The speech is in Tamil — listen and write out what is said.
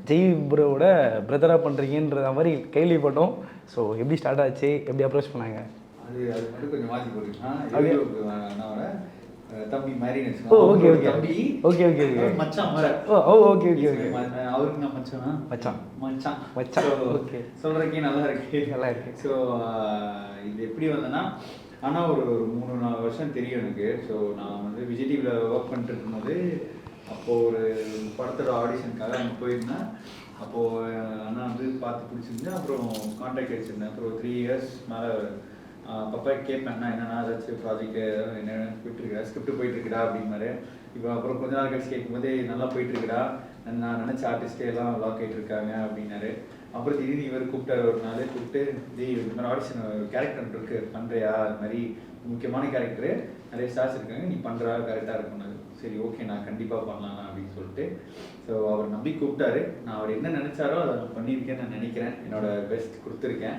ஜெய் ப்ரோவோட பிரதராக பண்ணுறீங்கன்ற மாதிரி கேள்விப்பட்டோம். ஸோ எப்படி ஸ்டார்ட் ஆச்சு, எப்படி அப்ரோச் பண்ணாங்க? அது மட்டும் கொஞ்சம் மாற்றி போட்டுருக்கேன். தம்பி மாதிரி. ஓகே ஓகே தம்பி ஓகே ஓகே ஓகே மச்சான். ஓகே ஓகே ஓகே அவருக்கு நான் மச்சானா? மச்சான் மச்சான் மச்சான். ஓகே, சொல்கிறக்கே நல்லா இருக்கு. நல்லா இருக்கு. ஸோ இது எப்படி வந்தேன்னா, ஆனால் ஒரு 3-4 வருஷம் தெரியும் எனக்கு. ஸோ நான் வந்து விஜய் டிவியில் ஒர்க் பண்ணிட்டு இருக்கும்போது அப்போது ஒரு படத்தோட ஆடிஷனுக்காக அங்கே போயிருந்தேன். அப்போது அண்ணா வந்து பார்த்து பிடிச்சிருந்தேன். அப்புறம் கான்டாக்ட் வச்சுருந்தேன். அப்புறம் 3 இயர்ஸ் மேலே அப்பப்போ கேட்பேன், என்னன்னா ஏதாச்சும் ப்ராஜெக்ட் என்ன போயிட்டுருக்கா, ஸ்கிரிப்ட் போயிட்டுருக்குடா அப்படின்னாரு. இப்போ அப்புறம் கொஞ்ச நாள் கழிச்சு கேட்கும்போது நல்லா போயிட்டுருக்குடா, நான் நினச்ச ஆர்டிஸ்டே எல்லாம் லாக் ஆகிட்டு இருக்காங்க அப்படின்னாரு. அப்புறம் திடீர்னு இவர் கூப்பிட்டாரு, ஒரு நாள் கூப்பிட்டு, இந்த மாதிரி ஆடிஷன் கேரக்டர் இருக்குது பண்ணுறியா, அது மாதிரி முக்கியமான கேரக்டரு, நிறைய ஸ்டார்ஸ் இருக்காங்க, நீ பண்ணுறா கரெக்டாக இருக்கும்னாரு. சரி ஓகே, நான் கண்டிப்பாக பண்ணலாம் அப்படின்னு சொல்லிட்டு ஸோ அவர் நம்பி கூப்பிட்டாரு. நான் அவர் என்ன நினச்சாரோ அதை நான் பண்ணியிருக்கேன்னு நான் நினைக்கிறேன். என்னோட பெஸ்ட் கொடுத்துருக்கேன்.